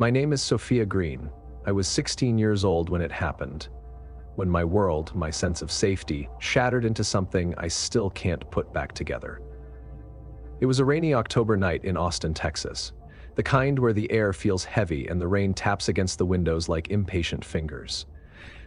My name is Sophia Green. I was 16 years old when it happened. When my world, my sense of safety, shattered into something I still can't put back together. It was a rainy October night in Austin, Texas. The kind where the air feels heavy and the rain taps against the windows like impatient fingers.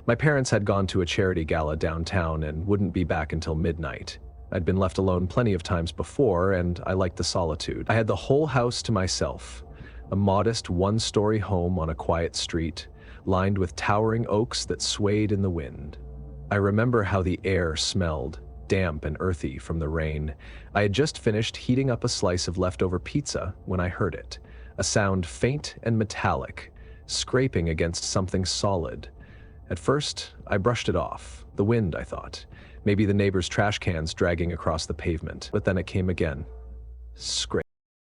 My parents had gone to a charity gala downtown and wouldn't be back until midnight. I'd been left alone plenty of times before, and I liked the solitude. I had the whole house to myself. A modest one-story home on a quiet street, lined with towering oaks that swayed in the wind. I remember how the air smelled, damp and earthy from the rain. I had just finished heating up a slice of leftover pizza when I heard it, a sound faint and metallic, scraping against something solid. At first, I brushed it off. The wind, I thought. Maybe the neighbor's trash cans dragging across the pavement. But then it came again. Scrape.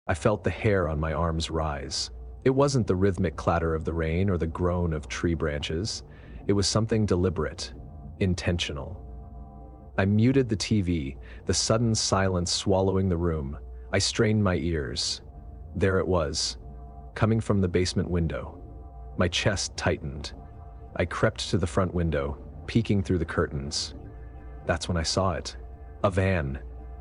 I felt the hair on my arms rise. It wasn't the rhythmic clatter of the rain or the groan of tree branches. It was something deliberate, intentional. I muted the TV, the sudden silence swallowing the room. I strained my ears. There it was, coming from the basement window. My chest tightened. I crept to the front window, peeking through the curtains. That's when I saw it. A van,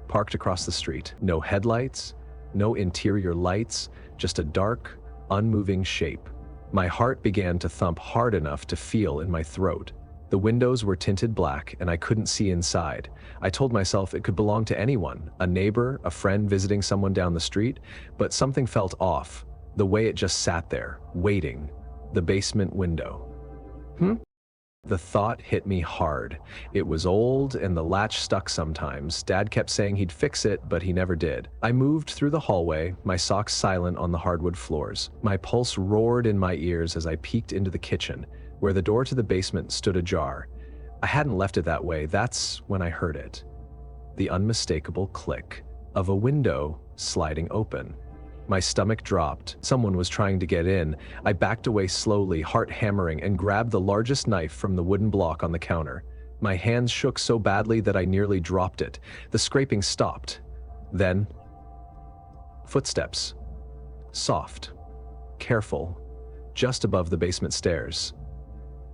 parked across the street. No headlights, no interior lights, just a dark, unmoving shape. My heart began to thump hard enough to feel in my throat. The windows were tinted black and I couldn't see inside. I told myself it could belong to anyone, a neighbor, a friend visiting someone down the street, but something felt off, the way it just sat there, waiting. The basement window. The thought hit me hard. It was old and the latch stuck sometimes. Dad kept saying he'd fix it, but he never did. I moved through the hallway, my socks silent on the hardwood floors. My pulse roared in my ears as I peeked into the kitchen, where the door to the basement stood ajar. I hadn't left it that way. That's when I heard it. The unmistakable click of a window sliding open. My stomach dropped. Someone was trying to get in. I backed away slowly, heart hammering, and grabbed the largest knife from the wooden block on the counter. My hands shook so badly that I nearly dropped it. The scraping stopped. Then, footsteps. Soft, careful, just above the basement stairs.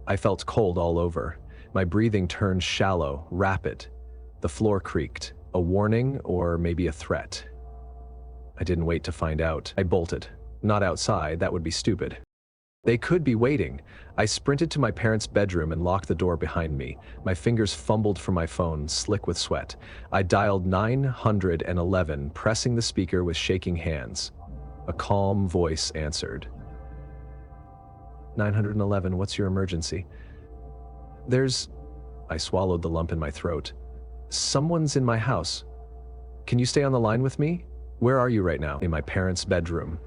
I felt cold all over. My breathing turned shallow, rapid. The floor creaked. A warning, or maybe a threat. I didn't wait to find out. I bolted. Not outside, that would be stupid. They could be waiting. I sprinted to my parents' bedroom and locked the door behind me. My fingers fumbled for my phone, slick with sweat. I dialed 911, pressing the speaker with shaking hands. A calm voice answered. 911, what's your emergency? I swallowed the lump in my throat. Someone's in my house. Can you stay on the line with me? Where are you right now? In my parents' bedroom.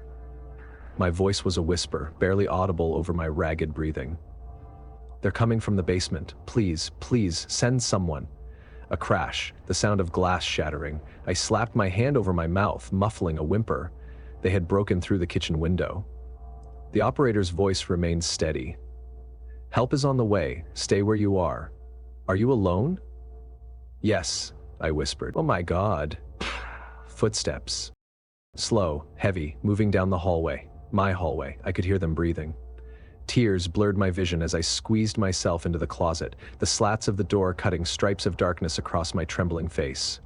My voice was a whisper, barely audible over my ragged breathing. They're coming from the basement. Please, please, send someone. A crash, the sound of glass shattering. I slapped my hand over my mouth, muffling a whimper. They had broken through the kitchen window. The operator's voice remained steady. Help is on the way. Stay where you are. Are you alone? Yes, I whispered. Oh my God. Footsteps. Slow, heavy, moving down the hallway. My hallway. I could hear them breathing. Tears blurred my vision as I squeezed myself into the closet, the slats of the door cutting stripes of darkness across my trembling face.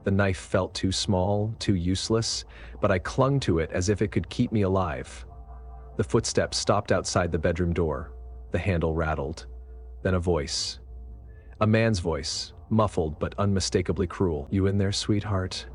The knife felt too small, too useless, but I clung to it as if it could keep me alive. The footsteps stopped outside the bedroom door. The handle rattled. Then a voice. A man's voice, muffled but unmistakably cruel. You in there, sweetheart?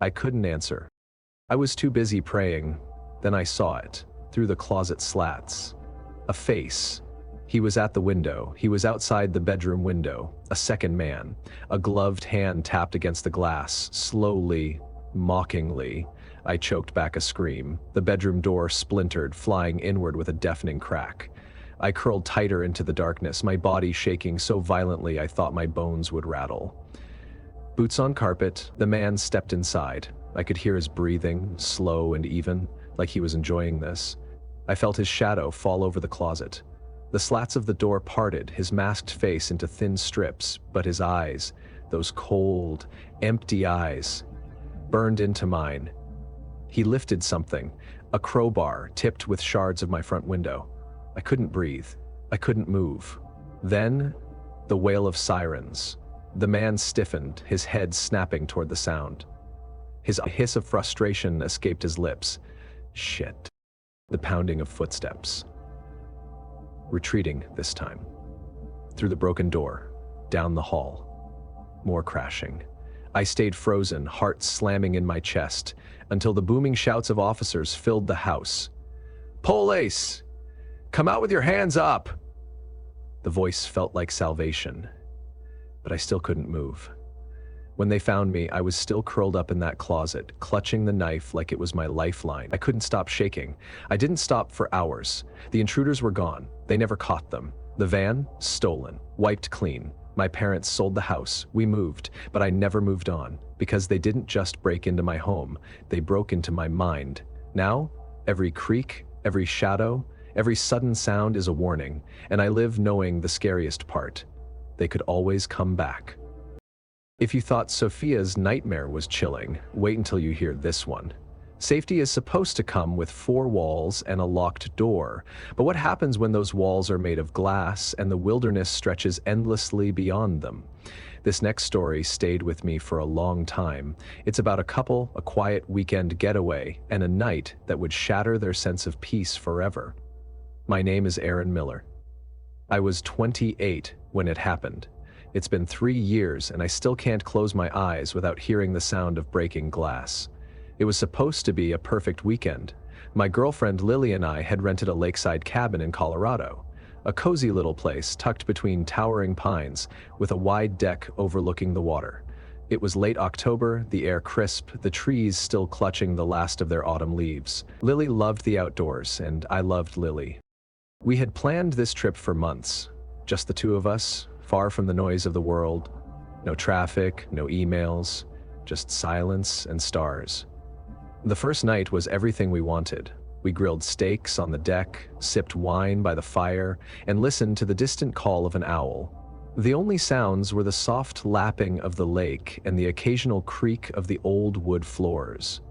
I couldn't answer. I was too busy praying. Then I saw it, through the closet slats. A face. He was at the window. He was outside the bedroom window. A second man. A gloved hand tapped against the glass, slowly, mockingly. I choked back a scream. The bedroom door splintered, flying inward with a deafening crack. I curled tighter into the darkness, my body shaking so violently I thought my bones would rattle. Boots on carpet, the man stepped inside. I could hear his breathing, slow and even, like he was enjoying this. I felt his shadow fall over the closet. The slats of the door parted, his masked face into thin strips, but his eyes, those cold, empty eyes, burned into mine. He lifted something, a crowbar tipped with shards of my front window. I couldn't breathe. I couldn't move. Then, the wail of sirens. The man stiffened, his head snapping toward the sound. His hiss of frustration escaped his lips. Shit. The pounding of footsteps. Retreating this time. Through the broken door, down the hall. More crashing. I stayed frozen, heart slamming in my chest, until the booming shouts of officers filled the house. "Police! Come out with your hands up!" The voice felt like salvation, but I still couldn't move. When they found me, I was still curled up in that closet, clutching the knife like it was my lifeline. I couldn't stop shaking. I didn't stop for hours. The intruders were gone. They never caught them. The van? Stolen. Wiped clean. My parents sold the house. We moved, but I never moved on, because they didn't just break into my home. They broke into my mind. Now, every creak, every shadow, every sudden sound is a warning, and I live knowing the scariest part. They could always come back. If you thought Sophia's nightmare was chilling, wait until you hear this one. Safety is supposed to come with 4 walls and a locked door, but what happens when those walls are made of glass and the wilderness stretches endlessly beyond them? This next story stayed with me for a long time. It's about a couple, a quiet weekend getaway, and a night that would shatter their sense of peace forever. My name is Aaron Miller. I was 28 when it happened. It's been 3 years and I still can't close my eyes without hearing the sound of breaking glass. It was supposed to be a perfect weekend. My girlfriend Lily and I had rented a lakeside cabin in Colorado, a cozy little place tucked between towering pines with a wide deck overlooking the water. It was late October, the air crisp, the trees still clutching the last of their autumn leaves. Lily loved the outdoors and I loved Lily. We had planned this trip for months, just the two of us, far from the noise of the world. No traffic, no emails, just silence and stars. The first night was everything we wanted. We grilled steaks on the deck, sipped wine by the fire, and listened to the distant call of an owl. The only sounds were the soft lapping of the lake and the occasional creak of the old wood floors.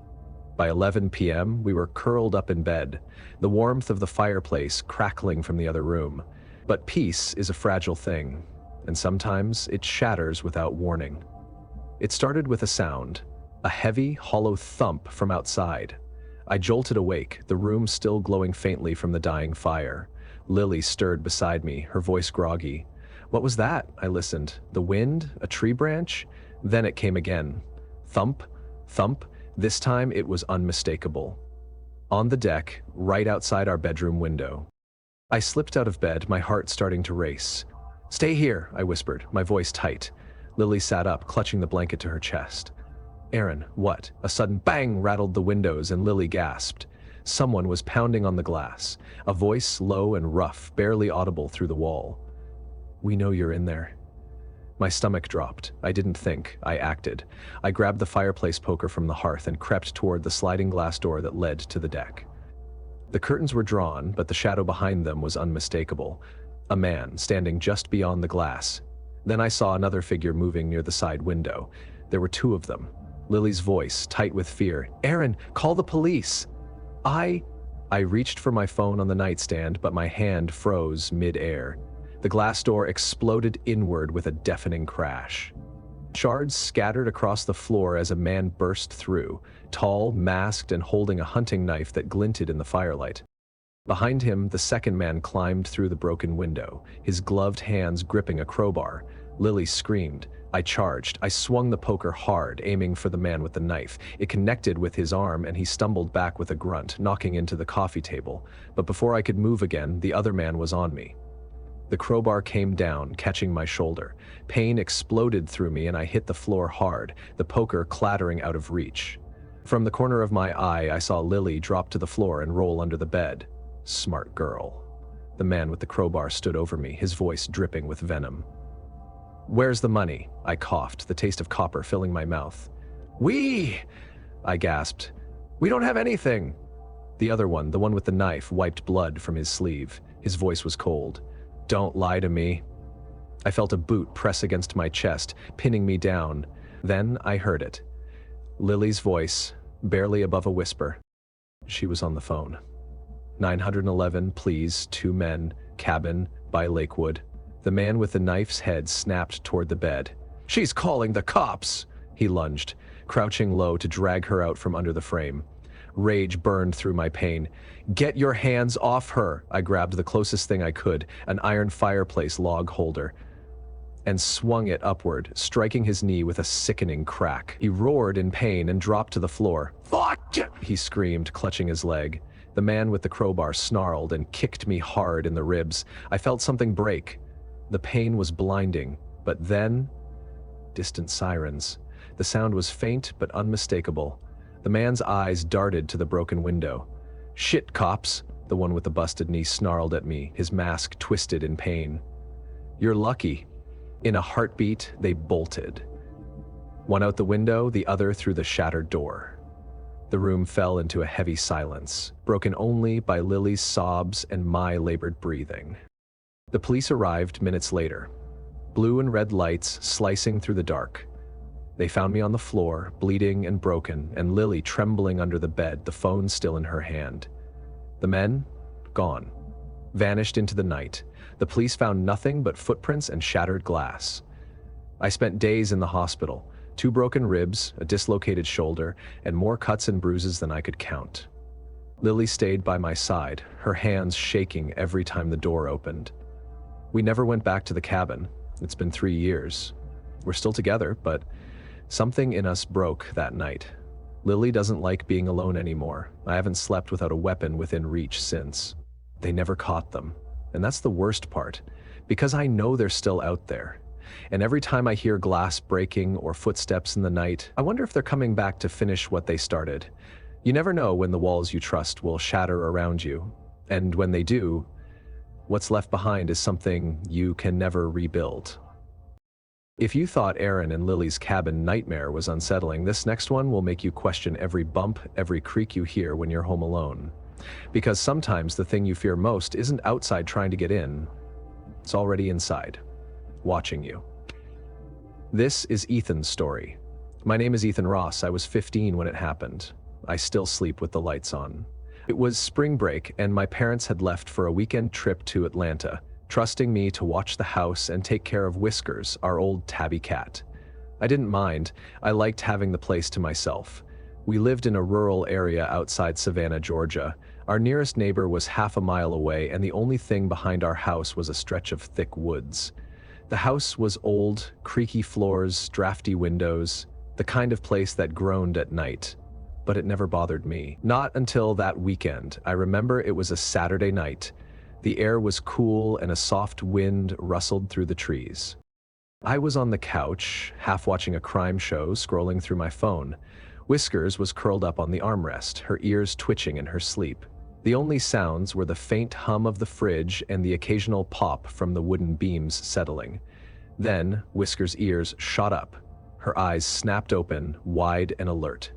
By 11 p.m., we were curled up in bed, the warmth of the fireplace crackling from the other room. But peace is a fragile thing, and sometimes it shatters without warning. It started with a sound, a heavy, hollow thump from outside. I jolted awake, the room still glowing faintly from the dying fire. Lily stirred beside me, her voice groggy. "What was that?" I listened. The wind? A tree branch? Then it came again. Thump, thump. This time it was unmistakable. On the deck, right outside our bedroom window. I slipped out of bed, my heart starting to race. "Stay here," I whispered, my voice tight. Lily sat up, clutching the blanket to her chest. "Aaron, what?" A sudden bang rattled the windows and Lily gasped. Someone was pounding on the glass, a voice low and rough, barely audible through the wall. "We know you're in there." My stomach dropped. I didn't think, I acted. I grabbed the fireplace poker from the hearth and crept toward the sliding glass door that led to the deck. The curtains were drawn, but the shadow behind them was unmistakable. A man standing just beyond the glass. Then I saw another figure moving near the side window. There were 2 of them. Lily's voice, tight with fear. "Aaron, call the police!" I reached for my phone on the nightstand, but my hand froze mid-air. The glass door exploded inward with a deafening crash. Shards scattered across the floor as a man burst through, tall, masked, and holding a hunting knife that glinted in the firelight. Behind him, the second man climbed through the broken window, his gloved hands gripping a crowbar. Lily screamed. I charged. I swung the poker hard, aiming for the man with the knife. It connected with his arm and he stumbled back with a grunt, knocking into the coffee table. But before I could move again, the other man was on me. The crowbar came down, catching my shoulder. Pain exploded through me and I hit the floor hard, the poker clattering out of reach. From the corner of my eye, I saw Lily drop to the floor and roll under the bed. Smart girl. The man with the crowbar stood over me, his voice dripping with venom. "Where's the money?" I coughed, the taste of copper filling my mouth. I gasped. "We don't have anything." The other one, the one with the knife, wiped blood from his sleeve. His voice was cold. "Don't lie to me." I felt a boot press against my chest, pinning me down. Then I heard it. Lily's voice, barely above a whisper. She was on the phone. 911, please, 2 men, cabin, by Lakewood. The man with the knife's head snapped toward the bed. "She's calling the cops!" He lunged, crouching low to drag her out from under the frame. Rage burned through my pain. "Get your hands off her!" I grabbed the closest thing I could, an iron fireplace log holder, and swung it upward, striking his knee with a sickening crack. He roared in pain and dropped to the floor. "Fuck!" he screamed, clutching his leg. The man with the crowbar snarled and kicked me hard in the ribs. I felt something break. The pain was blinding, but then, distant sirens. The sound was faint but unmistakable. The man's eyes darted to the broken window. "Shit, cops!" The one with the busted knee snarled at me, his mask twisted in pain. "You're lucky." In a heartbeat, they bolted. One out the window, the other through the shattered door. The room fell into a heavy silence, broken only by Lily's sobs and my labored breathing. The police arrived minutes later, blue and red lights slicing through the dark. They found me on the floor, bleeding and broken, and Lily trembling under the bed, the phone still in her hand. The men? Gone. Vanished into the night. The police found nothing but footprints and shattered glass. I spent days in the hospital, 2 broken ribs, a dislocated shoulder, and more cuts and bruises than I could count. Lily stayed by my side, her hands shaking every time the door opened. We never went back to the cabin. It's been 3 years. We're still together, but something in us broke that night. Lily doesn't like being alone anymore. I haven't slept without a weapon within reach since. They never caught them. And that's the worst part, because I know they're still out there. And every time I hear glass breaking or footsteps in the night, I wonder if they're coming back to finish what they started. You never know when the walls you trust will shatter around you. And when they do, what's left behind is something you can never rebuild. If you thought Aaron and Lily's cabin nightmare was unsettling, this next one will make you question every bump, every creak you hear when you're home alone. Because sometimes the thing you fear most isn't outside trying to get in. It's already inside, watching you. This is Ethan's story. My name is Ethan Ross. I was 15 when it happened. I still sleep with the lights on. It was spring break and my parents had left for a weekend trip to Atlanta, trusting me to watch the house and take care of Whiskers, our old tabby cat. I didn't mind. I liked having the place to myself. We lived in a rural area outside Savannah, Georgia. Our nearest neighbor was half a mile away, and the only thing behind our house was a stretch of thick woods. The house was old, creaky floors, drafty windows, the kind of place that groaned at night. But it never bothered me. Not until that weekend. I remember it was a Saturday night. The air was cool and a soft wind rustled through the trees. I was on the couch, half watching a crime show, scrolling through my phone. Whiskers was curled up on the armrest, her ears twitching in her sleep. The only sounds were the faint hum of the fridge and the occasional pop from the wooden beams settling. Then, Whiskers' ears shot up. Her eyes snapped open, wide and alert.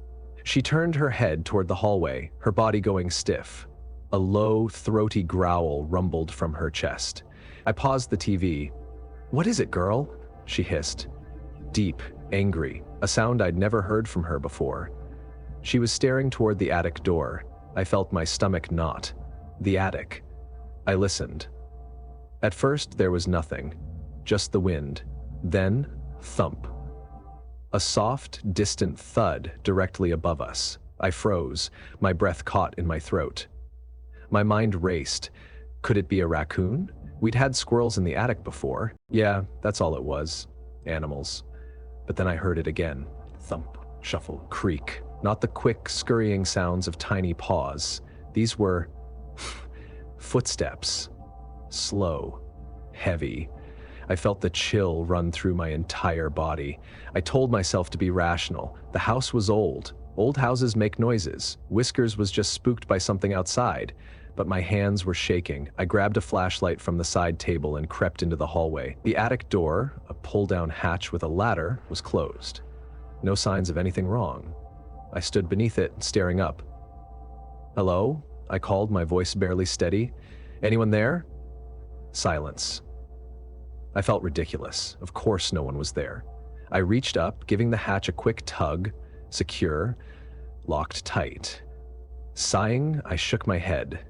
She turned her head toward the hallway, her body going stiff. A low, throaty growl rumbled from her chest. I paused the TV. "What is it, girl?" she hissed. Deep, angry, a sound I'd never heard from her before. She was staring toward the attic door. I felt my stomach knot. The attic. I listened. At first, there was nothing, just the wind. Then, thump. A soft, distant thud directly above us. I froze, my breath caught in my throat. My mind raced. Could it be a raccoon? We'd had squirrels in the attic before. Yeah, that's all it was. Animals. But then I heard it again. Thump, shuffle, creak. Not the quick, scurrying sounds of tiny paws. These were footsteps. Slow, heavy. I felt the chill run through my entire body. I told myself to be rational. The house was old. Old houses make noises. Whiskers was just spooked by something outside. But my hands were shaking. I grabbed a flashlight from the side table and crept into the hallway. The attic door, a pull-down hatch with a ladder, was closed. No signs of anything wrong. I stood beneath it, staring up. "Hello?" I called, my voice barely steady. "Anyone there?" Silence. I felt ridiculous. Of course no one was there. I reached up, giving the hatch a quick tug. Secure. Locked tight. Sighing, I shook my head.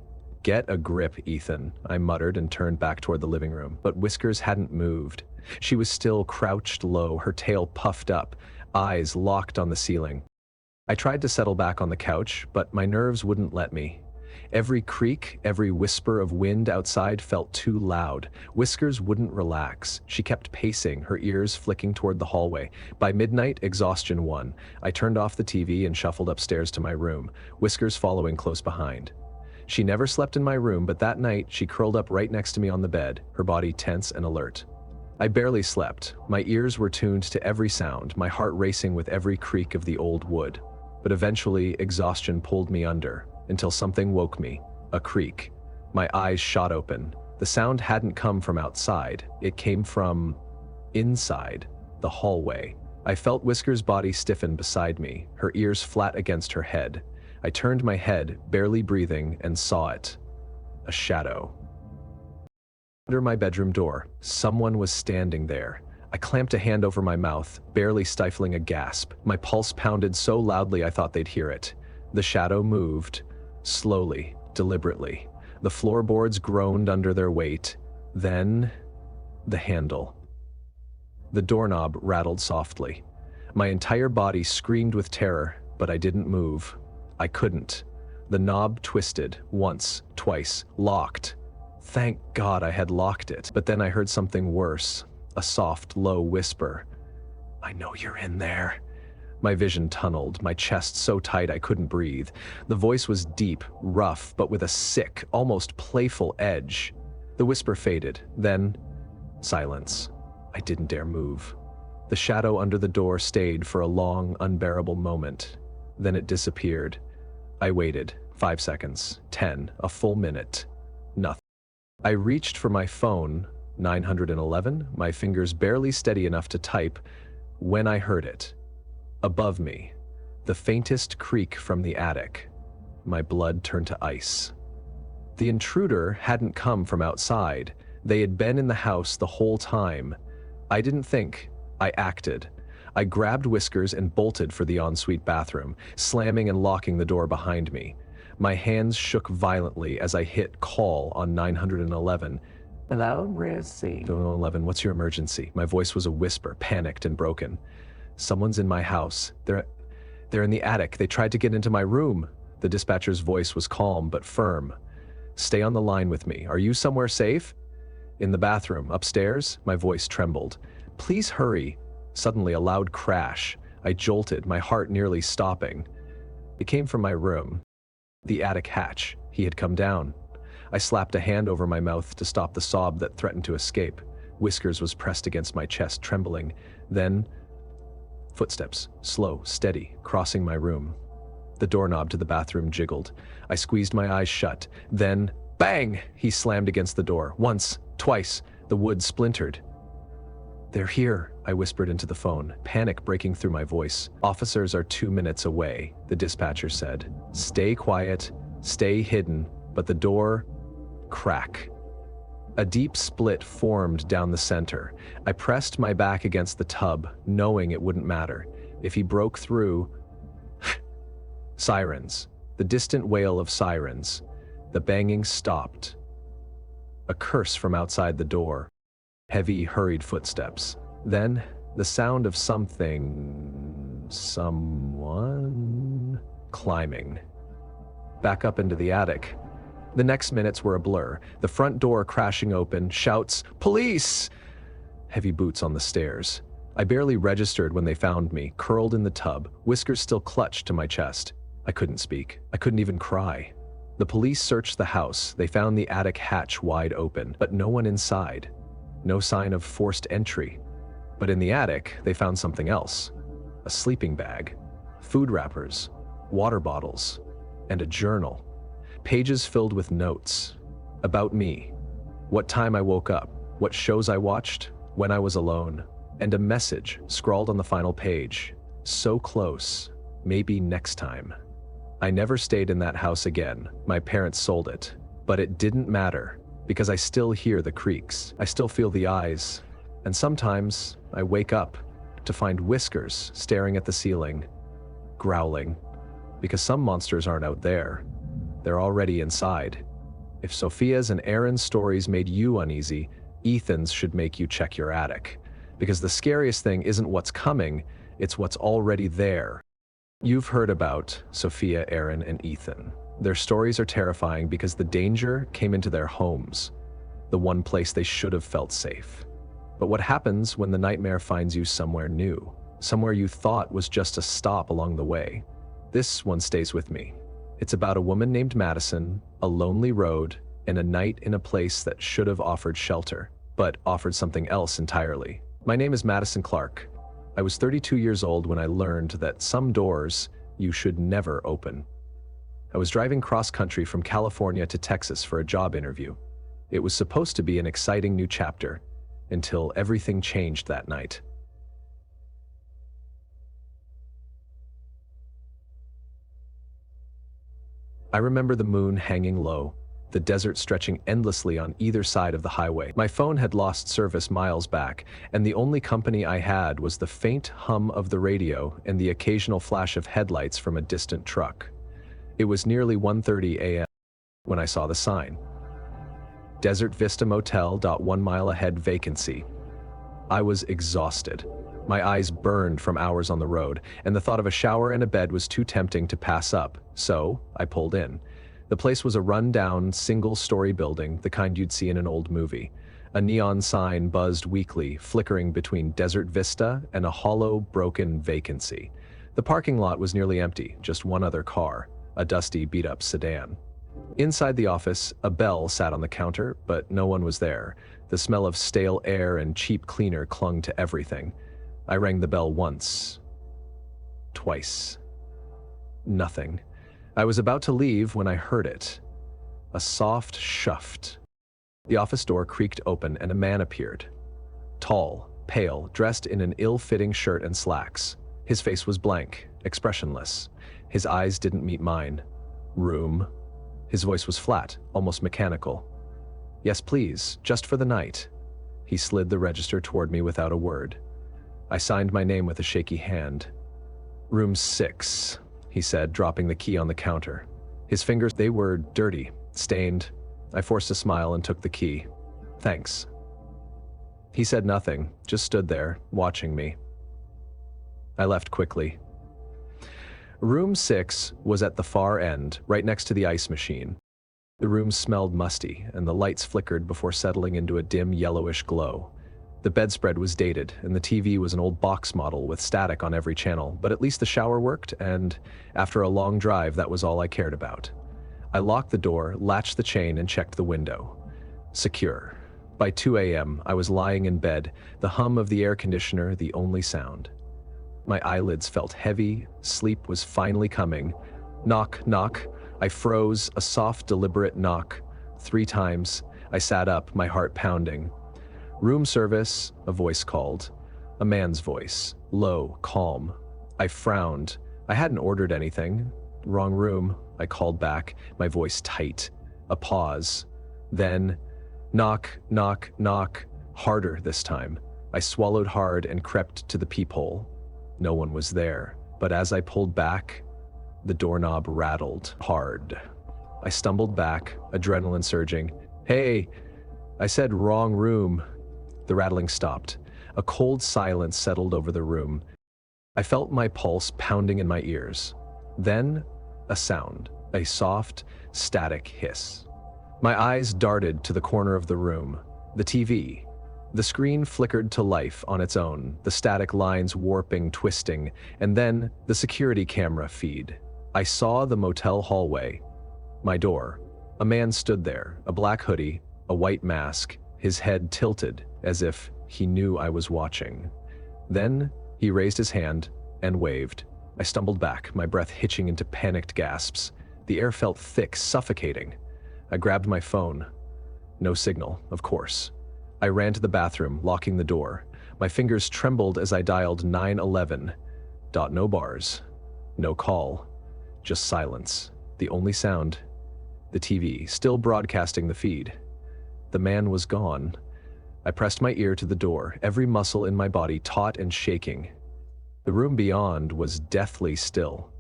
"Get a grip, Ethan," I muttered and turned back toward the living room. But Whiskers hadn't moved. She was still crouched low, her tail puffed up, eyes locked on the ceiling. I tried to settle back on the couch, but my nerves wouldn't let me. Every creak, every whisper of wind outside felt too loud. Whiskers wouldn't relax. She kept pacing, her ears flicking toward the hallway. By midnight, exhaustion won. I turned off the TV and shuffled upstairs to my room, Whiskers following close behind. She never slept in my room, but that night she curled up right next to me on the bed, her body tense and alert. I barely slept. My ears were tuned to every sound, my heart racing with every creak of the old wood. But eventually, exhaustion pulled me under, until something woke me, a creak. My eyes shot open. The sound hadn't come from outside. It came from inside, the hallway. I felt Whiskers' body stiffen beside me, her ears flat against her head. I turned my head, barely breathing, and saw it. A shadow. Under my bedroom door, someone was standing there. I clamped a hand over my mouth, barely stifling a gasp. My pulse pounded so loudly I thought they'd hear it. The shadow moved, slowly, deliberately. The floorboards groaned under their weight. Then, the handle. The doorknob rattled softly. My entire body screamed with terror, but I didn't move. I couldn't. The knob twisted, once, twice, locked. Thank God I had locked it. But then I heard something worse, a soft, low whisper. "I know you're in there." My vision tunneled, my chest so tight I couldn't breathe. The voice was deep, rough, but with a sick, almost playful edge. The whisper faded, then silence. I didn't dare move. The shadow under the door stayed for a long, unbearable moment. Then it disappeared. I waited. 5 seconds. 10. A full minute. Nothing. I reached for my phone, 911, my fingers barely steady enough to type, when I heard it. Above me, the faintest creak from the attic. My blood turned to ice. The intruder hadn't come from outside. They had been in the house the whole time. I didn't think. I acted. I grabbed Whiskers and bolted for the ensuite bathroom, slamming and locking the door behind me. My hands shook violently as I hit call on 911. "Hello, Rissy." 911, what's your emergency? My voice was a whisper, panicked and broken. "Someone's in my house. They're in the attic. They tried to get into my room." The dispatcher's voice was calm but firm. "Stay on the line with me. Are you somewhere safe?" "In the bathroom, upstairs." My voice trembled. "Please hurry." Suddenly, a loud crash. I jolted, my heart nearly stopping. It came from my room. The attic hatch. He had come down. I slapped a hand over my mouth to stop the sob that threatened to escape. Whiskers was pressed against my chest, trembling. Then, footsteps, slow, steady, crossing my room. The doorknob to the bathroom jiggled. I squeezed my eyes shut. Then, bang! He slammed against the door. Once, twice. The wood splintered. "They're here," I whispered into the phone, panic breaking through my voice. "Officers are 2 minutes away," the dispatcher said. "Stay quiet, stay hidden," but the door... crack. A deep split formed down the center. I pressed my back against the tub, knowing it wouldn't matter. If he broke through... Sirens. The distant wail of sirens. The banging stopped. A curse from outside the door. Heavy, hurried footsteps. Then, the sound of someone climbing. Back up into the attic. The next minutes were a blur. The front door crashing open, shouts, "Police!" Heavy boots on the stairs. I barely registered when they found me, curled in the tub, whiskers still clutched to my chest. I couldn't speak. I couldn't even cry. The police searched the house. They found the attic hatch wide open, but no one inside. No sign of forced entry. But in the attic, they found something else. A sleeping bag, food wrappers, water bottles, and a journal. Pages filled with notes. About me. What time I woke up, what shows I watched, when I was alone. And a message scrawled on the final page. So close. Maybe next time. I never stayed in that house again. My parents sold it. But it didn't matter, because I still hear the creaks. I still feel the eyes. And sometimes I wake up to find whiskers staring at the ceiling, growling. Because some monsters aren't out there. They're already inside. If Sophia's and Aaron's stories made you uneasy, Ethan's should make you check your attic. Because the scariest thing isn't what's coming, it's what's already there. You've heard about Sophia, Aaron, and Ethan. Their stories are terrifying because the danger came into their homes, the one place they should have felt safe. But what happens when the nightmare finds you somewhere new, somewhere you thought was just a stop along the way? This one stays with me. It's about a woman named Madison, a lonely road, and a night in a place that should have offered shelter, but offered something else entirely. My name is Madison Clark. I was 32 years old when I learned that some doors you should never open. I was driving cross-country from California to Texas for a job interview. It was supposed to be an exciting new chapter, until everything changed that night. I remember the moon hanging low, the desert stretching endlessly on either side of the highway. My phone had lost service miles back, and the only company I had was the faint hum of the radio and the occasional flash of headlights from a distant truck. It was nearly 1:30 a.m. when I saw the sign. Desert Vista Motel, 1 mile ahead, vacancy. I was exhausted. My eyes burned from hours on the road, and the thought of a shower and a bed was too tempting to pass up, so I pulled in. The place was a run-down, single-story building, the kind you'd see in an old movie. A neon sign buzzed weakly, flickering between Desert Vista and a hollow, broken vacancy. The parking lot was nearly empty, just one other car, a dusty, beat-up sedan. Inside the office, a bell sat on the counter, but no one was there. The smell of stale air and cheap cleaner clung to everything. I rang the bell once. Twice. Nothing. I was about to leave when I heard it. A soft shuft. The office door creaked open and a man appeared. Tall, pale, dressed in an ill-fitting shirt and slacks. His face was blank, expressionless. His eyes didn't meet mine. Room. His voice was flat, almost mechanical. Yes, please, just for the night. He slid the register toward me without a word. I signed my name with a shaky hand. Room 6, he said, dropping the key on the counter. His fingers, they were dirty, stained. I forced a smile and took the key. Thanks. He said nothing, just stood there, watching me. I left quickly. Room 6 was at the far end, right next to the ice machine. The room smelled musty, and the lights flickered before settling into a dim yellowish glow. The bedspread was dated, and the TV was an old box model with static on every channel, but at least the shower worked, and after a long drive, that was all I cared about. I locked the door, latched the chain, and checked the window. Secure. By 2 a.m., I was lying in bed, the hum of the air conditioner the only sound. My eyelids felt heavy, sleep was finally coming. Knock, knock. I froze, a soft, deliberate knock. 3 times. I sat up, my heart pounding. Room service, a voice called. A man's voice, low, calm. I frowned. I hadn't ordered anything. Wrong room, I called back, my voice tight. A pause. Then, knock, knock, knock. Harder this time. I swallowed hard and crept to the peephole. No one was there, but as I pulled back, the doorknob rattled hard. I stumbled back, adrenaline surging. Hey, I said wrong room. The rattling stopped. A cold silence settled over the room. I felt my pulse pounding in my ears. Then, a sound, a soft, static hiss. My eyes darted to the corner of the room. The TV. The screen flickered to life on its own, the static lines warping, twisting, and then the security camera feed. I saw the motel hallway. My door. A man stood there, a black hoodie, a white mask, his head tilted as if he knew I was watching. Then he raised his hand and waved. I stumbled back, my breath hitching into panicked gasps. The air felt thick, suffocating. I grabbed my phone. No signal, of course. I ran to the bathroom, locking the door. My fingers trembled as I dialed 911. No bars. No call. Just silence. The only sound. The TV, still broadcasting the feed. The man was gone. I pressed my ear to the door, every muscle in my body taut and shaking. The room beyond was deathly still.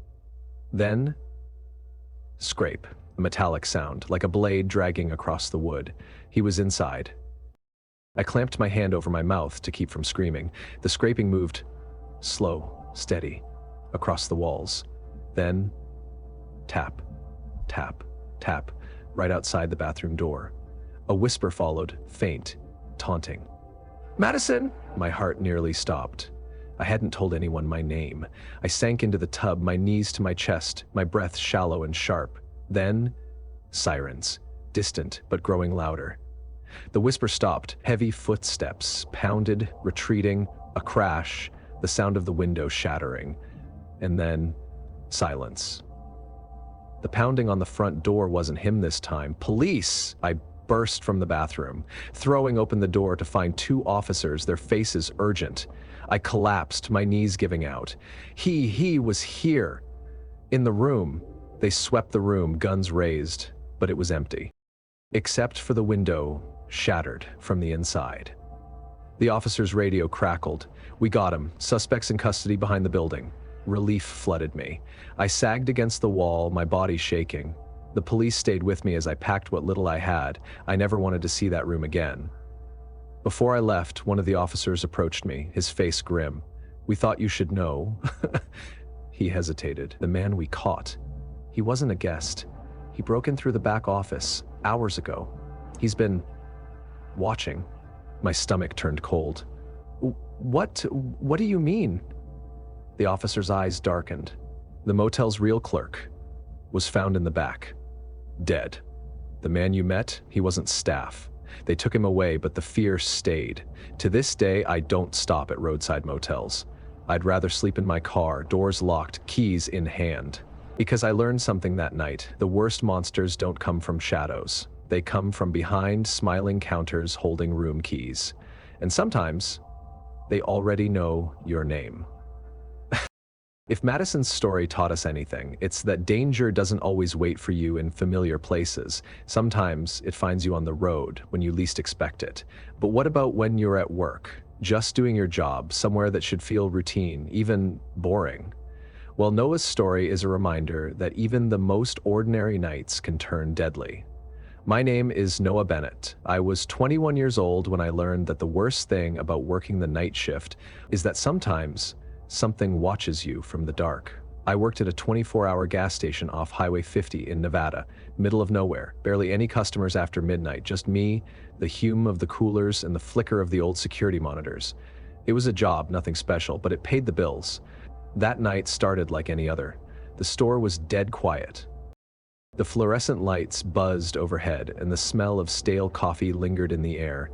Then, scrape, a metallic sound, like a blade dragging across the wood. He was inside. I clamped my hand over my mouth to keep from screaming. The scraping moved, slow, steady, across the walls. Then, tap, tap, tap, right outside the bathroom door. A whisper followed, faint, taunting. "Madison!" My heart nearly stopped. I hadn't told anyone my name. I sank into the tub, my knees to my chest, my breath shallow and sharp. Then, sirens, distant but growing louder. The whisper stopped, heavy footsteps, pounded, retreating, a crash, the sound of the window shattering, and then silence. The pounding on the front door wasn't him this time. Police! I burst from the bathroom, throwing open the door to find two officers, their faces urgent. I collapsed, my knees giving out. He was here. In the room. They swept the room, guns raised, but it was empty. Except for the window, shattered from the inside. The officer's radio crackled. "We got him. Suspects in custody behind the building." Relief flooded me. I sagged against the wall, my body shaking. The police stayed with me as I packed what little I had. I never wanted to see that room again. Before I left, one of the officers approached me, his face grim. "We thought you should know." He hesitated. "The man we caught. He wasn't a guest. He broke in through the back office hours ago. He's been watching." My stomach turned cold. What do you mean?" The officer's eyes darkened. "The motel's real clerk was found in the back, dead. The man you met, he wasn't staff. They took him away, but the fear stayed. To this day, I don't stop at roadside motels. I'd rather sleep in my car, doors locked, keys in hand. Because I learned something that night. The worst monsters don't come from shadows. They come from behind smiling counters holding room keys. And sometimes, they already know your name." If Madison's story taught us anything, it's that danger doesn't always wait for you in familiar places. Sometimes it finds you on the road when you least expect it. But what about when you're at work, just doing your job, somewhere that should feel routine, even boring? Well, Noah's story is a reminder that even the most ordinary nights can turn deadly. My name is Noah Bennett. I was 21 years old when I learned that the worst thing about working the night shift is that sometimes something watches you from the dark. I worked at a 24-hour gas station off Highway 50 in Nevada, middle of nowhere, barely any customers after midnight, just me, the hume of the coolers, and the flicker of the old security monitors. It was a job, nothing special, but it paid the bills. That night started like any other. The store was dead quiet. The fluorescent lights buzzed overhead, and the smell of stale coffee lingered in the air.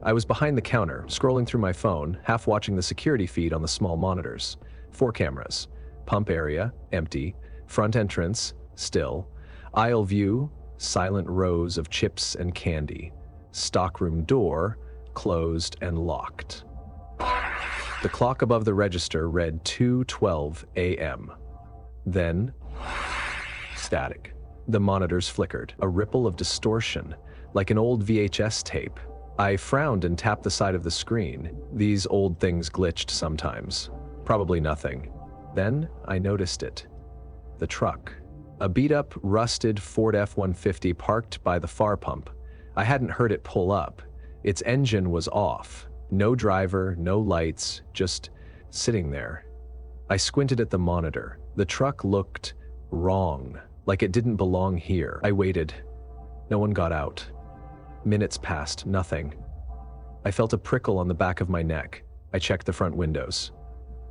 I was behind the counter, scrolling through my phone, half watching the security feed on the small monitors. 4 cameras. Pump area, empty. Front entrance, still. Aisle view, silent rows of chips and candy. Stockroom door, closed and locked. The clock above the register read 2:12 a.m. Then, static. The monitors flickered, a ripple of distortion, like an old VHS tape. I frowned and tapped the side of the screen. These old things glitched sometimes. Probably nothing. Then I noticed it. The truck. A beat-up, rusted Ford F-150 parked by the far pump. I hadn't heard it pull up. Its engine was off. No driver, no lights, just sitting there. I squinted at the monitor. The truck looked wrong, like it didn't belong here. I waited. No one got out. Minutes passed, nothing. I felt a prickle on the back of my neck. I checked the front windows.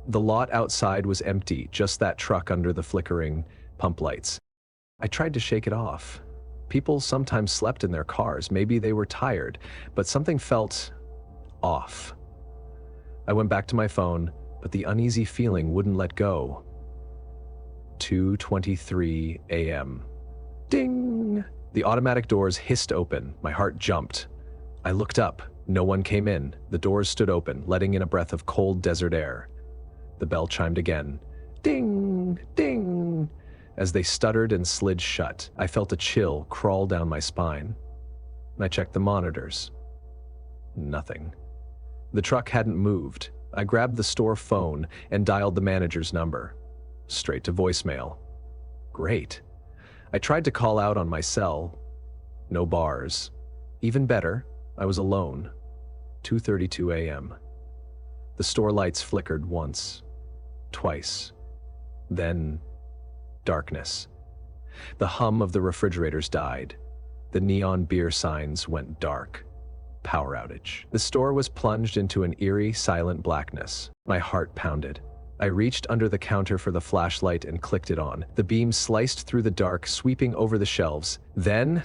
The lot outside was empty, just that truck under the flickering pump lights. I tried to shake it off. People sometimes slept in their cars. Maybe they were tired, but something felt off. I went back to my phone, but the uneasy feeling wouldn't let go. 2:23 a.m. Ding! The automatic doors hissed open. My heart jumped. I looked up. No one came in. The doors stood open, letting in a breath of cold desert air. The bell chimed again. Ding! Ding! As they stuttered and slid shut, I felt a chill crawl down my spine. I checked the monitors. Nothing. The truck hadn't moved. I grabbed the store phone and dialed the manager's number. Straight to voicemail. Great. I tried to call out on my cell. No bars. Even better, I was alone. 2:32 a.m. The store lights flickered once, twice, then darkness. The hum of the refrigerators died. The neon beer signs went dark. Power outage. The store was plunged into an eerie, silent blackness. My heart pounded. I reached under the counter for the flashlight and clicked it on. The beam sliced through the dark, sweeping over the shelves. Then,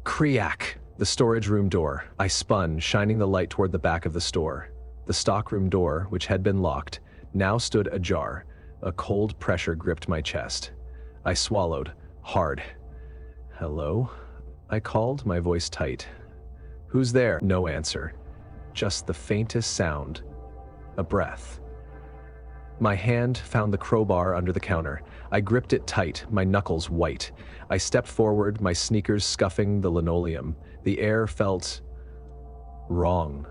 creak! The storage room door. I spun, shining the light toward the back of the store. The stockroom door, which had been locked, now stood ajar. A cold pressure gripped my chest. I swallowed, hard. Hello? I called, my voice tight. Who's there? No answer. Just the faintest sound. A breath. My hand found the crowbar under the counter. I gripped it tight, my knuckles white. I stepped forward, my sneakers scuffing the linoleum. The air felt wrong,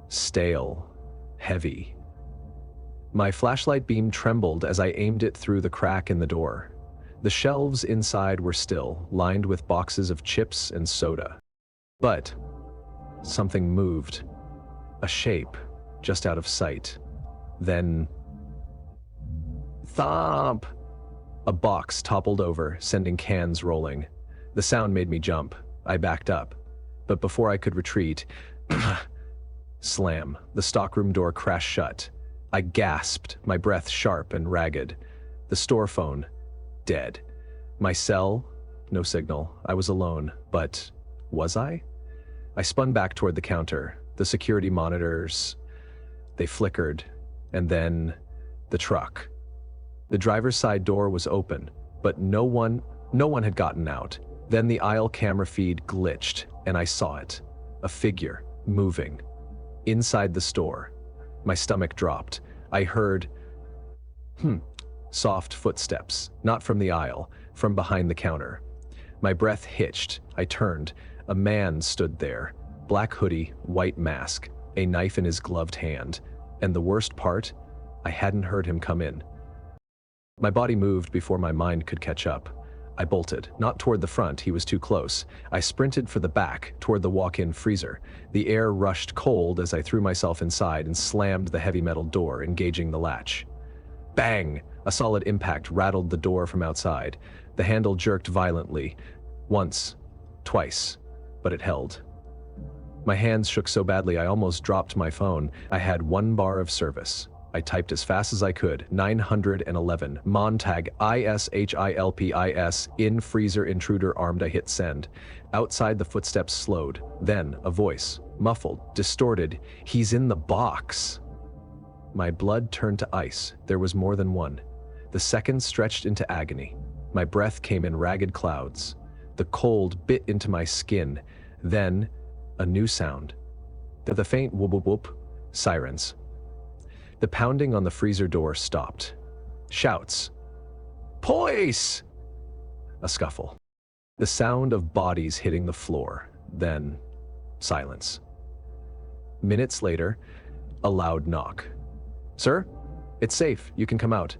stale, heavy. My flashlight beam trembled as I aimed it through the crack in the door. The shelves inside were still, lined with boxes of chips and soda. But something moved. A shape, just out of sight. Then thump! A box toppled over, sending cans rolling. The sound made me jump. I backed up. But before I could retreat, slam, the stockroom door crashed shut. I gasped, my breath sharp and ragged. The store phone, dead. My cell, no signal. I was alone, but was I? I spun back toward the counter. The security monitors, they flickered, and then the truck. The driver's side door was open, but no one had gotten out. Then the aisle camera feed glitched, and I saw it. A figure, moving. Inside the store. My stomach dropped. I heard, soft footsteps, not from the aisle, from behind the counter. My breath hitched. I turned. A man stood there. Black hoodie, white mask, a knife in his gloved hand. And the worst part, I hadn't heard him come in. My body moved before my mind could catch up. I bolted, not toward the front, he was too close. I sprinted for the back, toward the walk-in freezer. The air rushed cold as I threw myself inside and slammed the heavy metal door, engaging the latch. Bang! A solid impact rattled the door from outside. The handle jerked violently. Once, twice, but it held. My hands shook so badly I almost dropped my phone. I had 1 bar of service. I typed as fast as I could, 911, Montag, ISHILPIS, in freezer intruder armed. I hit send. Outside the footsteps slowed. Then, a voice, muffled, distorted, he's in the box. My blood turned to ice. There was more than one. The seconds stretched into agony. My breath came in ragged clouds. The cold bit into my skin. Then, a new sound. The faint whoop whoop whoop, sirens. The pounding on the freezer door stopped. Shouts. Police! A scuffle. The sound of bodies hitting the floor. Then, silence. Minutes later, a loud knock. Sir, it's safe. You can come out.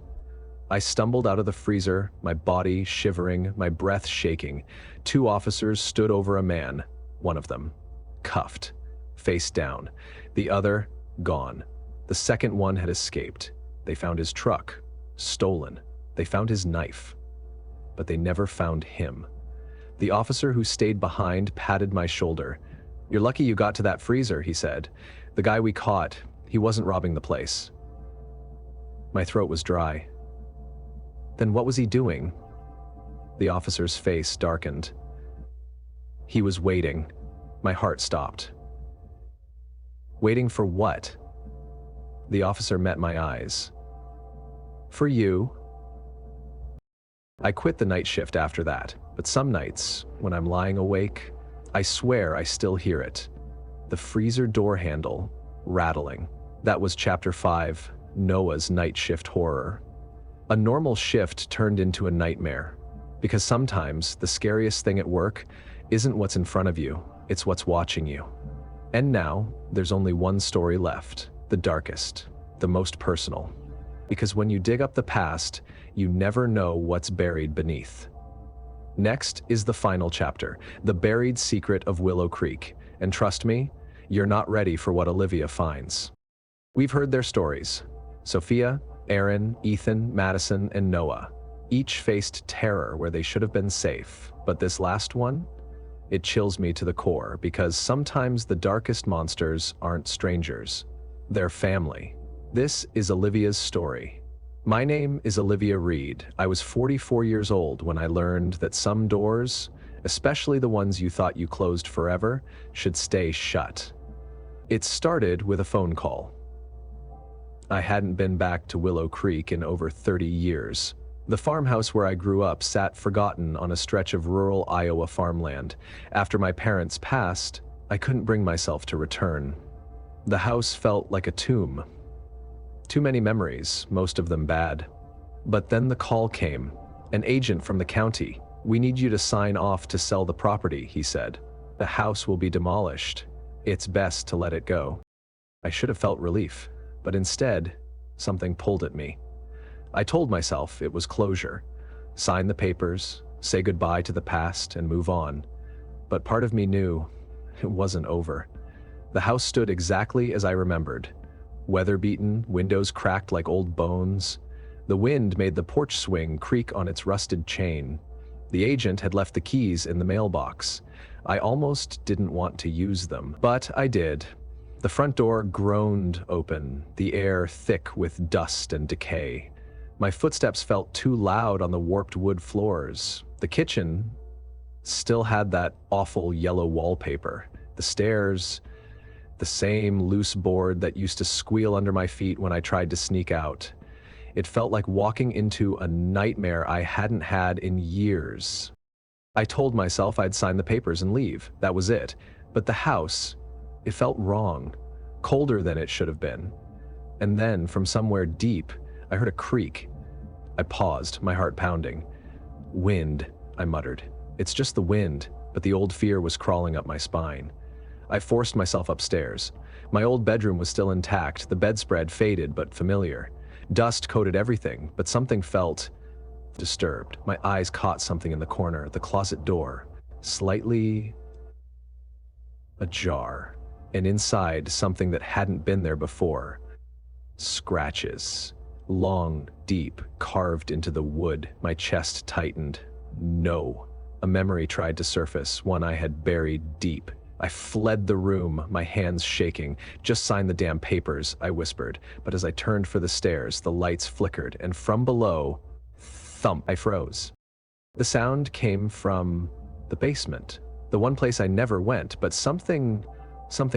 I stumbled out of the freezer, my body shivering, my breath shaking. 2 officers stood over a man, one of them, cuffed, face down. The other, gone. The second one had escaped. They found his truck, stolen. They found his knife. But they never found him. The officer who stayed behind patted my shoulder. "You're lucky you got to that freezer," he said. "The guy we caught, he wasn't robbing the place." My throat was dry. Then what was he doing? The officer's face darkened. He was waiting. My heart stopped. Waiting for what? The officer met my eyes. "For you." I quit the night shift after that, but some nights, when I'm lying awake, I swear I still hear it. The freezer door handle rattling. That was Chapter 5, Noah's Night Shift Horror. A normal shift turned into a nightmare, because sometimes the scariest thing at work isn't what's in front of you, it's what's watching you. And now, there's only one story left, the darkest, the most personal. Because when you dig up the past, you never know what's buried beneath. Next is the final chapter, the buried secret of Willow Creek. And trust me, you're not ready for what Olivia finds. We've heard their stories. Sophia, Aaron, Ethan, Madison, and Noah. Each faced terror where they should have been safe. But this last one? It chills me to the core, because sometimes the darkest monsters aren't strangers. They're family. This is Olivia's story. My name is Olivia Reed. I was 44 years old when I learned that some doors, especially the ones you thought you closed forever, should stay shut. It started with a phone call. I hadn't been back to Willow Creek in over 30 years. The farmhouse where I grew up sat forgotten on a stretch of rural Iowa farmland. After my parents passed, I couldn't bring myself to return. The house felt like a tomb. Too many memories, most of them bad. But then the call came. An agent from the county. "We need you to sign off to sell the property," he said. "The house will be demolished. It's best to let it go." I should have felt relief, but instead, something pulled at me. I told myself it was closure. Sign the papers, say goodbye to the past, and move on. But part of me knew it wasn't over. The house stood exactly as I remembered. Weather-beaten, windows cracked like old bones. The wind made the porch swing creak on its rusted chain. The agent had left the keys in the mailbox. I almost didn't want to use them, but I did. The front door groaned open, the air thick with dust and decay. My footsteps felt too loud on the warped wood floors. The kitchen still had that awful yellow wallpaper. The stairs, the same loose board that used to squeal under my feet when I tried to sneak out. It felt like walking into a nightmare I hadn't had in years. I told myself I'd sign the papers and leave. That was it. But the house, it felt wrong, colder than it should have been. And then, from somewhere deep, I heard a creak. I paused, my heart pounding. "Wind," I muttered. "It's just the wind," but the old fear was crawling up my spine. I forced myself upstairs. My old bedroom was still intact, the bedspread faded but familiar. Dust coated everything, but something felt disturbed. My eyes caught something in the corner, the closet door, slightly ajar, and inside something that hadn't been there before. Scratches, long, deep, carved into the wood. My chest tightened. No. A memory tried to surface, one I had buried deep. I fled the room, my hands shaking. "Just sign the damn papers," I whispered. But as I turned for the stairs, the lights flickered, and from below, thump, I froze. The sound came from the basement, the one place I never went, but something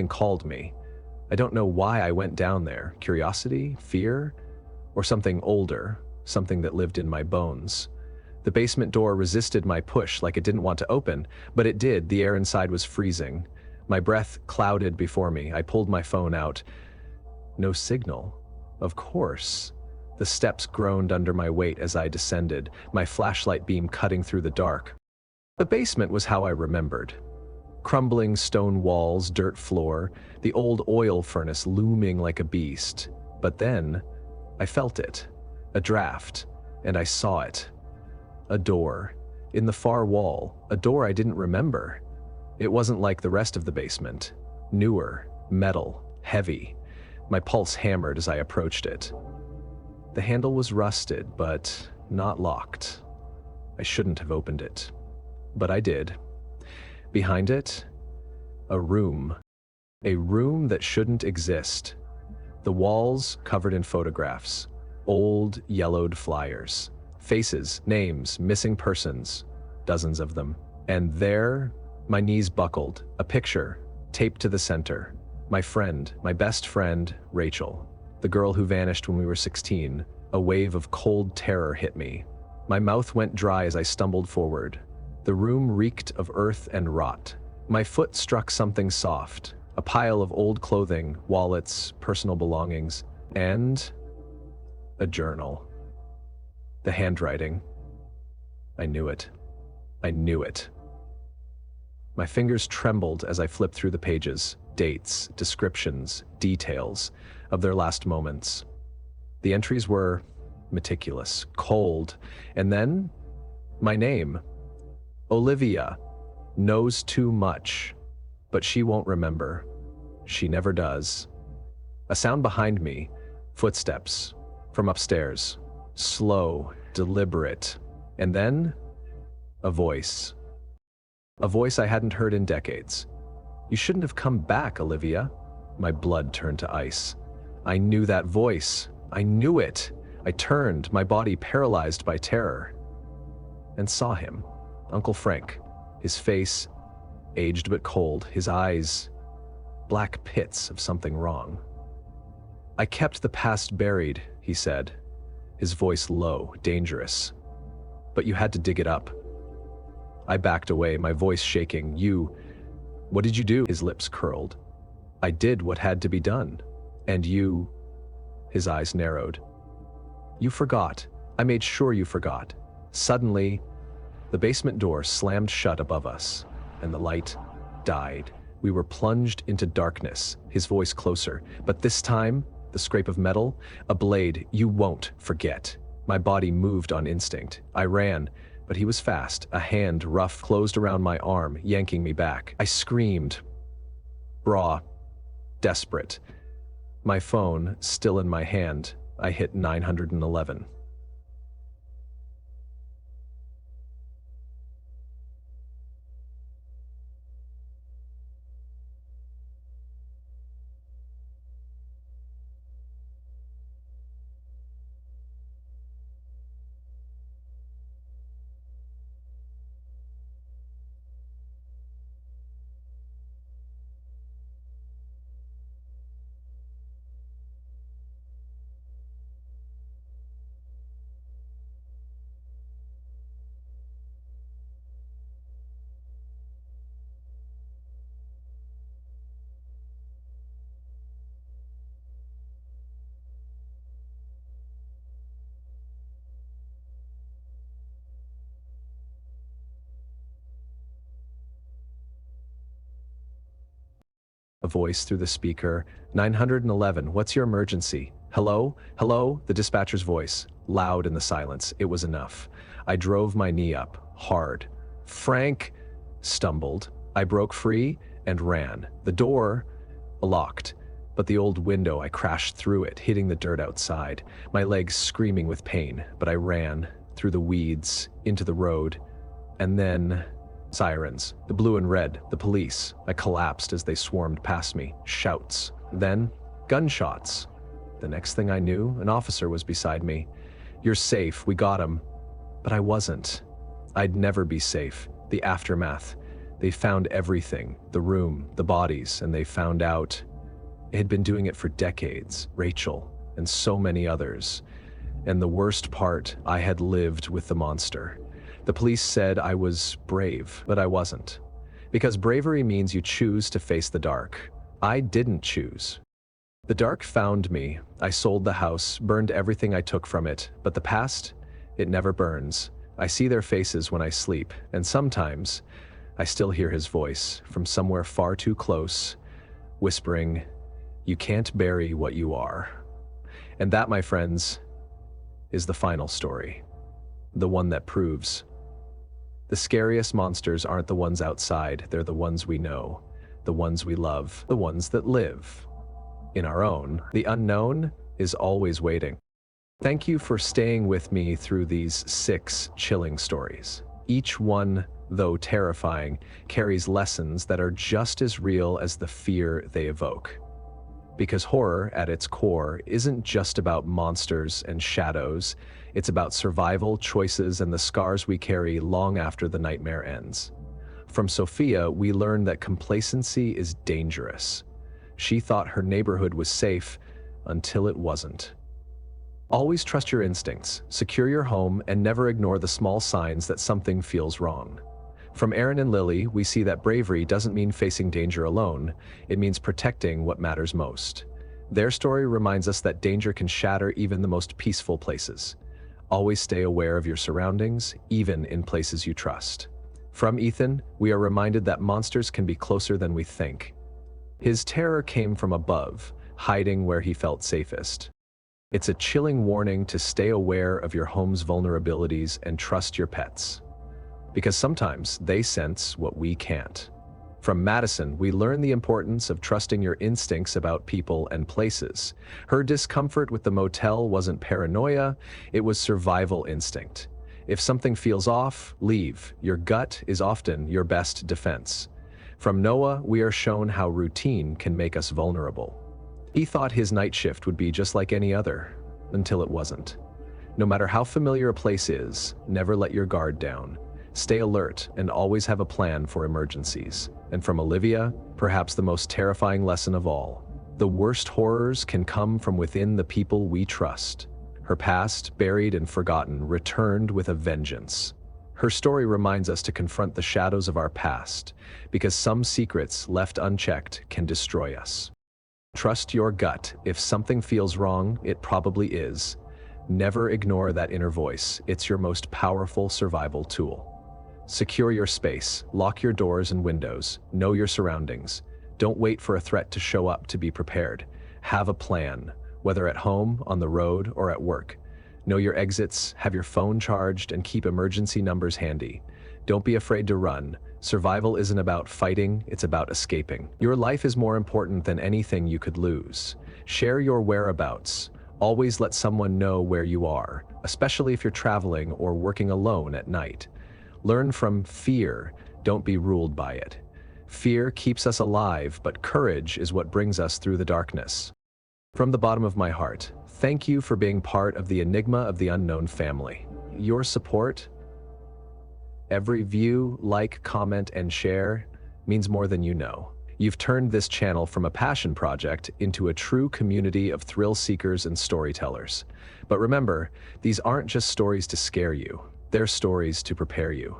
called me. I don't know why I went down there. Curiosity? Fear? Or something older, something that lived in my bones. The basement door resisted my push like it didn't want to open, but it did. The air inside was freezing. My breath clouded before me. I pulled my phone out. No signal. Of course. The steps groaned under my weight as I descended, my flashlight beam cutting through the dark. The basement was how I remembered. Crumbling stone walls, dirt floor, the old oil furnace looming like a beast. But then, I felt it. A draft. And I saw it. A door. In the far wall. A door I didn't remember. It wasn't like the rest of the basement. Newer. Metal. Heavy. My pulse hammered as I approached it. The handle was rusted, but not locked. I shouldn't have opened it. But I did. Behind it, A room. A room that shouldn't exist. The walls covered in photographs. Old, yellowed flyers. Faces, names, missing persons. Dozens of them. And there, my knees buckled. A picture, taped to the center. My friend, my best friend, Rachel. The girl who vanished when we were 16. A wave of cold terror hit me. My mouth went dry as I stumbled forward. The room reeked of earth and rot. My foot struck something soft. A pile of old clothing, wallets, personal belongings, and a journal. The handwriting. I knew it. I knew it. My fingers trembled as I flipped through the pages, dates, descriptions, details of their last moments. The entries were meticulous, cold, and then my name. Olivia knows too much, but she won't remember. She never does. A sound behind me, footsteps, from upstairs, slow, deliberate, and then a voice. A voice I hadn't heard in decades. You shouldn't have come back, Olivia. My blood turned to ice. I knew that voice. I knew it. I turned, my body paralyzed by terror, and saw him, Uncle Frank, his face aged but cold, his eyes black pits of something wrong. I kept the past buried, he said, his voice low, dangerous. But you had to dig it up. I backed away, my voice shaking. What did you do? His lips curled. I did what had to be done. And you, his eyes narrowed. You forgot. I made sure you forgot. Suddenly, the basement door slammed shut above us, and the light died. We were plunged into darkness, his voice closer. But this time, the scrape of metal, a blade. You won't forget. My body moved on instinct. I ran, but he was fast. A hand, rough, closed around my arm, yanking me back. I screamed. Raw, desperate. My phone, still in my hand, I hit 911. A voice through the speaker. 911, what's your emergency? Hello? Hello? The dispatcher's voice, loud in the silence. It was enough. I drove my knee up, hard. Frank stumbled. I broke free and ran. The door, locked, but the old window, I crashed through it, hitting the dirt outside, my legs screaming with pain. But I ran through the weeds, into the road, and then sirens, the blue and red, the police. I collapsed as they swarmed past me, shouts. Then, gunshots. The next thing I knew, an officer was beside me. You're safe, we got him. But I wasn't. I'd never be safe. The aftermath. They found everything, the room, the bodies, and they found out it had been doing it for decades, Rachel, and so many others. And the worst part, I had lived with the monster. The police said I was brave, but I wasn't. Because bravery means you choose to face the dark. I didn't choose. The dark found me. I sold the house, burned everything I took from it, but the past, it never burns. I see their faces when I sleep, and sometimes I still hear his voice from somewhere far too close, whispering, you can't bury what you are. And that, my friends, is the final story. The one that proves the scariest monsters aren't the ones outside, they're the ones we know, the ones we love, the ones that live in our own. The unknown is always waiting. Thank you for staying with me through these 6 chilling stories. Each one, though terrifying, carries lessons that are just as real as the fear they evoke. Because horror, at its core, isn't just about monsters and shadows, it's about survival, choices, and the scars we carry long after the nightmare ends. From Sophia, we learn that complacency is dangerous. She thought her neighborhood was safe until it wasn't. Always trust your instincts, secure your home, and never ignore the small signs that something feels wrong. From Aaron and Lily, we see that bravery doesn't mean facing danger alone, it means protecting what matters most. Their story reminds us that danger can shatter even the most peaceful places. Always stay aware of your surroundings, even in places you trust. From Ethan, we are reminded that monsters can be closer than we think. His terror came from above, hiding where he felt safest. It's a chilling warning to stay aware of your home's vulnerabilities and trust your pets. Because sometimes they sense what we can't. From Madison, we learn the importance of trusting your instincts about people and places. Her discomfort with the motel wasn't paranoia, it was survival instinct. If something feels off, leave. Your gut is often your best defense. From Noah, we are shown how routine can make us vulnerable. He thought his night shift would be just like any other, until it wasn't. No matter how familiar a place is, never let your guard down. Stay alert and always have a plan for emergencies. And from Olivia, perhaps the most terrifying lesson of all, the worst horrors can come from within the people we trust. Her past, buried and forgotten, returned with a vengeance. Her story reminds us to confront the shadows of our past, because some secrets left unchecked can destroy us. Trust your gut. If something feels wrong, it probably is. Never ignore that inner voice. It's your most powerful survival tool. Secure your space, lock your doors and windows, know your surroundings. Don't wait for a threat to show up to be prepared. Have a plan, whether at home, on the road, or at work. Know your exits, have your phone charged, and keep emergency numbers handy. Don't be afraid to run. Survival isn't about fighting, it's about escaping. Your life is more important than anything you could lose. Share your whereabouts. Always let someone know where you are, especially if you're traveling or working alone at night. Learn from fear, don't be ruled by it. Fear keeps us alive, but courage is what brings us through the darkness. From the bottom of my heart, thank you for being part of the Enigma of the Unknown family. Your support, every view, like, comment, and share means more than you know. You've turned this channel from a passion project into a true community of thrill seekers and storytellers. But remember, these aren't just stories to scare you, they're stories to prepare you.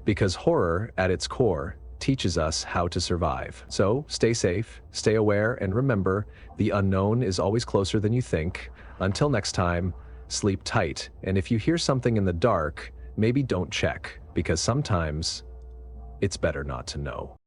Because horror, at its core, teaches us how to survive. So stay safe, stay aware, and remember, the unknown is always closer than you think. Until next time, sleep tight, and if you hear something in the dark, maybe don't check, because sometimes it's better not to know.